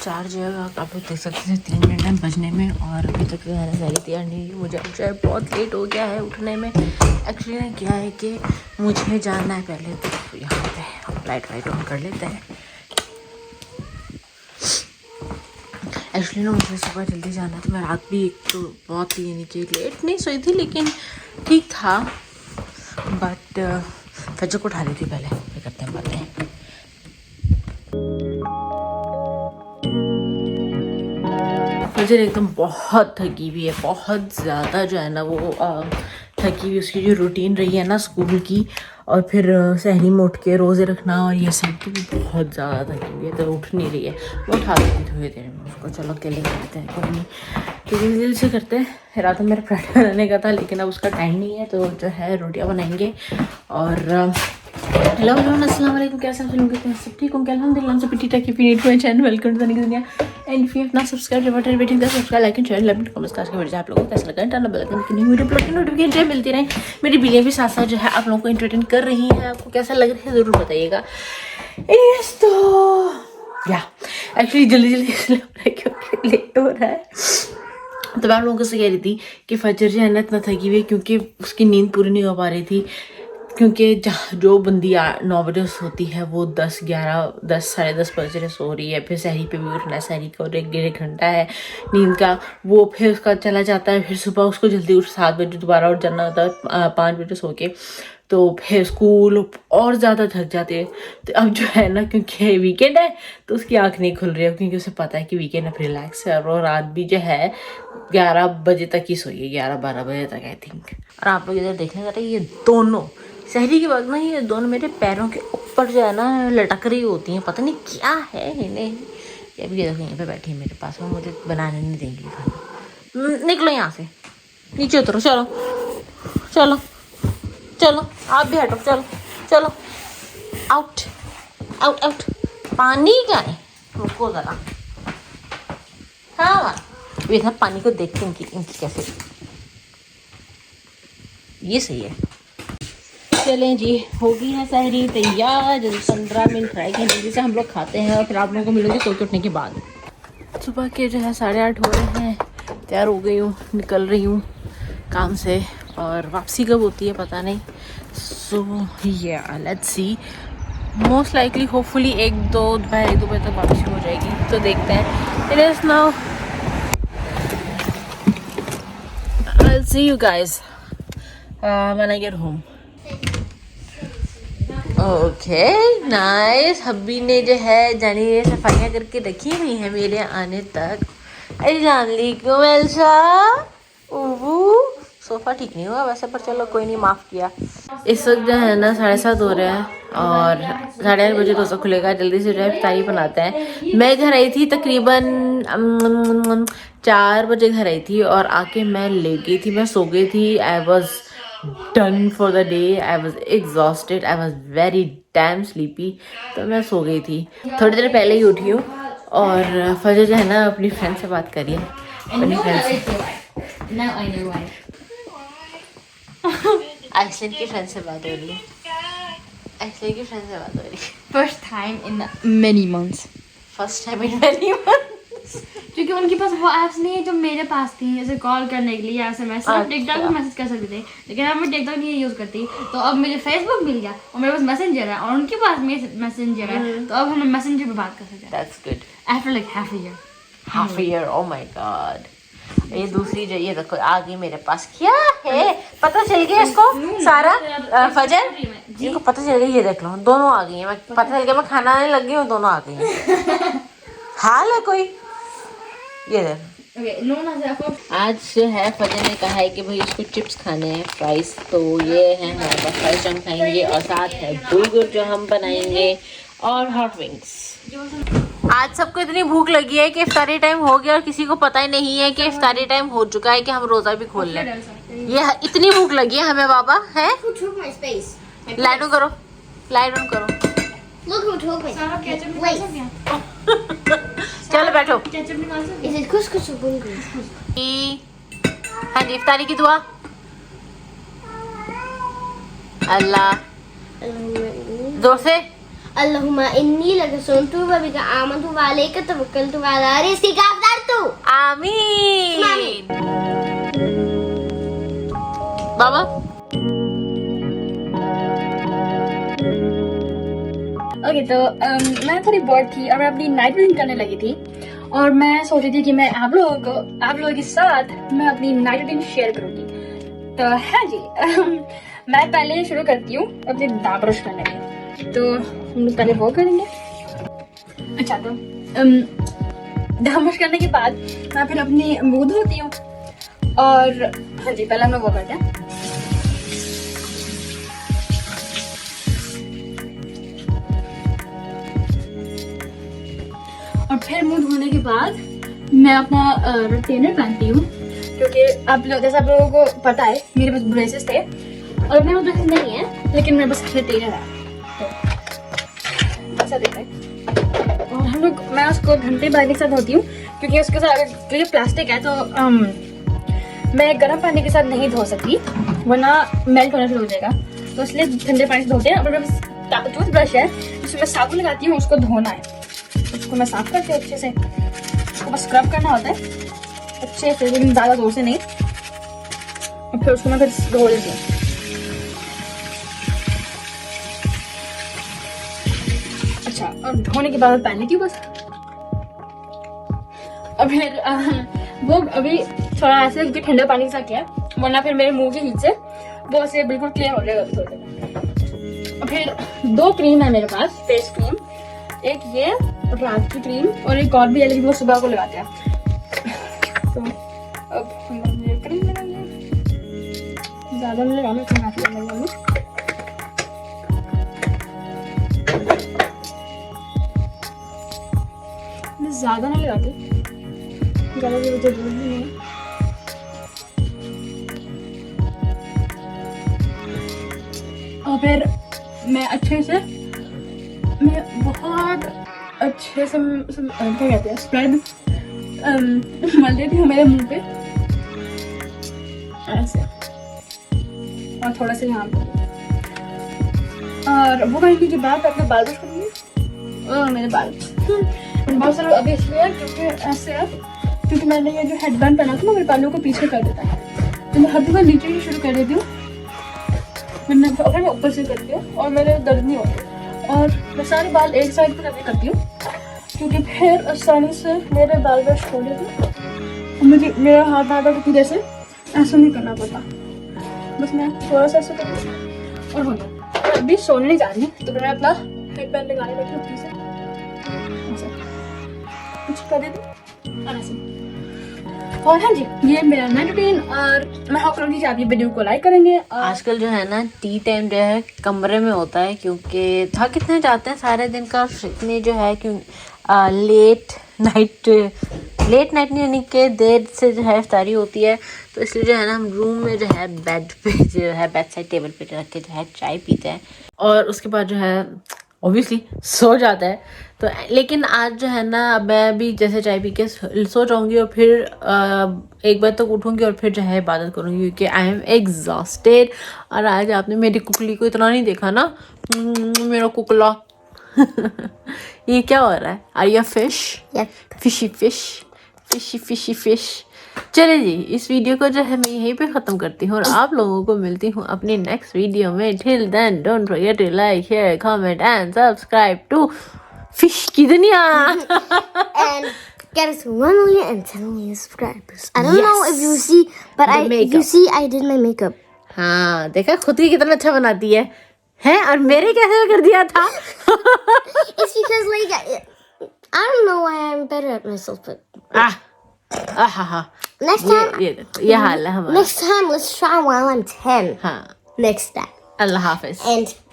Charge है, आप लोग देख सकते हैं 3 मिनट में बजने में, और अभी तक जो है ना सारी तैयार नहीं हुई। मुझे शायद बहुत लेट हो गया है उठने में। एक्चुअली ना क्या है कि मुझे जाना है पहले, तो यहाँ पे हम लाइट वाइट ऑन कर लेते हैं। एक्चुअली ना मुझे सुबह जल्दी जाना था। मैं रात भी एक तो बहुत ही यानी कि लेट नहीं सोई थी, लेकिन ठीक था। बट फजर को उठा ली थी पहले, ये करते हैं बातें। फजर एकदम बहुत थकी हुई है, बहुत ज़्यादा जो है ना वो थकी हुई। उसकी जो रूटीन रही है ना स्कूल की, और फिर सहरी में उठ के रोज़े रखना और ये सब, तो बहुत ज़्यादा थकी हुई है, तो उठ नहीं रही है। मैं उठा दूँगी थोड़ी देर में उसको। चलो अकेले करते हैं, कोई नहीं, तो जल्दी से करते हैं। रात में मेरा पराठा बनाने का था, लेकिन अब उसका टाइम नहीं है, तो जो है रोटियाँ बनाएंगे। और हेलो अस्सलाम वालेकुम, कैसे फिल्म के सब ठीक होंगे अल्हम्दुलिल्लाह। सब पिटी टकी पी टू चैनल, वेलकम टू द दुनिया। And if you have not subscribe button waiting the subscribe like and share let comments करके वीडियो आप लोगों को कैसा लगा, टर्न बेल आइकन की न्यू वीडियो अपलोड की नोटिफिकेशन मिलती रहे। मेरी बिलियाँ भी साथ साथ जो है आप लोगों को एंटरटेन कर रही हैं। आपको कैसा लग रहा है ज़रूर बताइएगा। यस, तो या एक्चुअली जल्दी क्योंकि लेट हो रहा है, तो मैं आप लोगों से कह रही थी कि फजर जो है ना इतना थकी हुई है क्योंकि उसकी नींद पूरी नहीं हो पा रही थी। क्योंकि जो बंदी 9 बजे सोती है वो 10, 11, 10, साढ़े 10 बजे सो रही है। फिर सहरी पे भी उठना है, सहरी का और 1-1.5 घंटा है नींद का, वो फिर उसका चला जाता है। फिर सुबह उसको जल्दी उठ 7 बजे दोबारा उठ जाना होता है 5 बजे सो के, तो फिर स्कूल और ज़्यादा थक जाते हैं। तो अब जो है ना क्योंकि वीकेंड है तो उसकी आँख नहीं खुल रही है, क्योंकि उसे पता है कि वीकेंड अब रिलैक्स है। और रात भी जो है 11 बजे तक ही सोई है, 11-12 बजे तक आई थिंक। और आप लोग इधर देखने जाते हैं, ये दोनों सहरी के वक्त ना ये दोनों मेरे पैरों के ऊपर जो है ना लटक रही होती हैं, पता नहीं क्या है इन्हें। ये भी देखो यहीं पे बैठी है मेरे पास में, मुझे बनाने नहीं देंगी खाना। निकलो यहाँ से, नीचे उतरो, चलो चलो चलो, आप भी हटो, चलो चलो, आउट आउट आउट। पानी क्या है, रुको ज़रा। हाँ ये सब पानी को देखते इनकी कैसे, ये सही है। चलें जी, होगी है सहरी तैयार। जल्दी 15 मिनट फ्राई के जल्दी से हम लोग खाते हैं, और फिर आप लोगों को मिलेंगे सो के उठने के बाद। सुबह के जो है 8:30 हो रहे हैं, तैयार हो गई हूँ, निकल रही हूँ काम से, और वापसी कब होती है पता नहीं। So yeah let's see, most likely hopefully 1-2 बजे तक वापसी हो जाएगी, तो देखते हैं। It is now, I will see you guys when I get home. Okay nice. Hubby ने जो है जानी सफाइयाँ करके रखी हुई है मेरे आने तक। अस्सलामुअलैकुम एल्सा। ओहो, सोफ़ा ठीक नहीं हुआ वैसे, पर चलो कोई नहीं, माफ़ किया। इस वक्त जो है ना 7:30 हो रहे हैं, और 8:30 बजे रोज़ा खुलेगा। जल्दी से जो है इफ्तारी बनाते हैं। मैं घर आई थी तकरीबन 4 बजे घर आई थी, और आके मैं ले गई थी, मैं सो गई थी। I was done for the day. I was exhausted. I was very damn sleepy. तो मैं सो गई थी, थोड़ी देर पहले ही उठी हूँ। और फजर जो है ना अपनी फ्रेंड से बात करी है, अपनी फ्रेंड से। Now I know why. Iceland की फ्रेंड से बात हो रही है, आइसलैंड की फ्रेंड से बात हो रही है। First time in many months. First time in many months. क्योंकि उनके पास वो ऐप्स नहीं है जो मेरे पास थी, जैसे कॉल करने के लिए या SMS। सिर्फ टिकटॉक पे मैसेज कर सकते थे, लेकिन अब मैं टिकटॉक नहीं यूज़ करती। तो अब मुझे फेसबुक मिल गया, और मेरे पास मैसेंजर है, और उनके पास मैसेंजर है, तो अब हम मैसेंजर पे बात कर सकते हैं। That's good. After like half a year. Half a year, oh my god. ये दूसरी जो ये देखो आ गई मेरे पास, क्या है पता चल गया इसको सारा। फजर इनको पता चल गया, ये देख लो दोनों आ गई हैं। मैं पता चल गया, मैं खाना आने लग गई हूँ, दोनों आ गई हैं। हाल है कोई, ये देखो। आज जो है फजर ने कहा है कि भाई इसको चिप्स खाने हैं, फ्राइज, तो ये है हमारे पास फ्राइज हम खाएंगे, और साथ है बुलगुर जो हम बनाएंगे, और हॉट विंग्स। आज सबको इतनी भूख लगी है कि इफ्तारी टाइम हो गया, और किसी को पता ही नहीं है कि इफ्तारी टाइम हो चुका है, कि हम रोजा भी खोल लें। ये इतनी भूख लगी है हमें बाबा, है लाइट ऑन करो, लाइट ऑन करो। चलो बैठो। हाँ जी, इफ्तारी की दुआ। अल्लाह जोर से अल्लाहुम्मा इन्नी लक सुनतु व बिका आमनतु व अलैका तवक्कलतु व अला रिज़्क़िका अफ़्तरतु। आमीन। बाबा ओके तो मैं थोड़ी बोर्ड थी और मैं अपनी नाइट रीडिंग करने लगी थी और मैं सोच रही थी कि मैं आप लोगों के साथ मैं अपनी नाइट रीडिंग शेयर करूंगी। तो हाँ जी मैं पहले शुरू करती हूँ अपने दांत ब्रश करने में। तो हम लोग पहले वो करेंगे। अच्छा तो दांत ब्रश करने के बाद मैं फिर अपनी मुंह धोती हूँ और हाँ जी पहले हम लोग वो करते हैं। और फिर मुंह धोने के बाद मैं अपना रिटेनर पहनती हूँ क्योंकि जैसे आप लोगों को पता है मेरे पास ब्रेसेस थे और मेरे पास ब्रेसेस नहीं है लेकिन मेरे पास रिटेनर है तो ऐसा देखा है। और हम लोग मैं उसको घंटे पानी के साथ धोती हूँ क्योंकि उसके साथ अगर ये प्लास्टिक है तो मैं गर्म पानी के साथ नहीं धो सकती वरना मेल्ट होना शुरू हो जाएगा। तो इसलिए ठंडे पानी से धोते हैं। और मेरे पास टूथ ब्रश है जिसमें मैं साबुन लगाती हूँ, उसको धोना है। उसको मैं साफ करती हूँ अच्छे से। उसको बस स्क्रब करना होता है अच्छे से लेकिन ज़्यादा जोर से नहीं। और फिर उसको मैं फिर धो लेती हूँ। अच्छा और धोने के बाद पहन लेती हूँ बस। और फिर वो अभी थोड़ा ऐसे क्योंकि ठंडा पानी के साथ किया वरना फिर मेरे मुंह के हीट से वो ऐसे बिल्कुल क्लियर हो जाएगा थोड़ा। और फिर 2 क्रीम है मेरे पास फेस क्रीम, एक ये रात की क्रीम और एक और भी है लेकिन वो सुबह को लगाते हैं। तो अब हम लोग ये क्रीम लगाएंगे, ज़्यादा नहीं लगाना तो काफ़ी लगाएंगे। मैं ज़्यादा नहीं लगाती, ज़्यादा की जरूरत नहीं है। और फिर मैं अच्छे से बहुत अच्छे से क्या कहते हैं स्प्रेड मल देती हूँ मेरे मुंह पे ऐसे और थोड़ा सा यहाँ पे। और वो करने के बाद अपने बाल ब्रश करूँगी। मेरे बाल बहुत सारे अभी इसलिए क्योंकि ऐसे है क्योंकि मैंने ये जो हेडबैंड पहना था ना मेरे बालों को पीछे कर देता है। तो मैं हर दफा नीचे ही शुरू कर देती हूँ फिर मैं ऊपर से करती हूँ और मेरे दर्द नहीं होते। और मैं सारे बाल एक साइड पर करती हूँ क्योंकि फिर आसानी से मेरे बाल ब्रश हो जाते हैं। मुझे मेरा हाथ ज़्यादा की जैसे ऐसा नहीं करना पड़ता, बस मैं थोड़ा सा ऐसा करती हूँ और हो जाए। अभी सोने जा रही हूँ तो मैं अपना हेडबैंड लगाने लगी ऊपर से ऐसा कुछ कर देती हूँ और ऐसे। और हाँ जी ये मेरा नाइट रूटीन और मैं होप करूँगी कि आप ये वीडियो को लाइक करेंगे। आजकल जो है ना टी टाइम जो है कमरे में होता है क्योंकि थक इतने जाते हैं सारे दिन का इतने जो है क्यों लेट नाइट नहीं यानी कि देर से जो है इफ्तारी होती है। तो इसलिए जो है ना हम रूम में जो है बेड पे जो है बेड साइड टेबल पे रख के जो है चाय पीते हैं और उसके बाद जो है ऑब्वियसली सो जाता है। तो लेकिन आज जो है ना मैं भी जैसे चाय पी के सो जाऊंगी और फिर 1 बजे तक उठूंगी और फिर जो है इबादत करूंगी क्योंकि आई एम एग्जॉस्टेड। और आज आपने मेरी कुकली को इतना नहीं देखा ना, मेरा कुकला ये क्या हो रहा है? Are you fish? Fishy fish fishy fishy fish. चले जी इस वीडियो को जो है मैं यहीं पे ख़त्म करती हूँ और आप लोगों को मिलती हूँ अपनी नेक्स्ट वीडियो में। Till then don't forget to like share comment and subscribe to fish की दुनिया And get us 1 million and 10 million subscribers. I don't know if you see, but you see I did my makeup. हाँ देखा खुद ही कितना अच्छा बनाती है हैं और मेरे कैसे कर दिया था It's because like I don't know why I'm better at myself, but next time ये हाल है हमारा। next time let's try while I'm 10. हाँ Next time. Allah Hafiz. And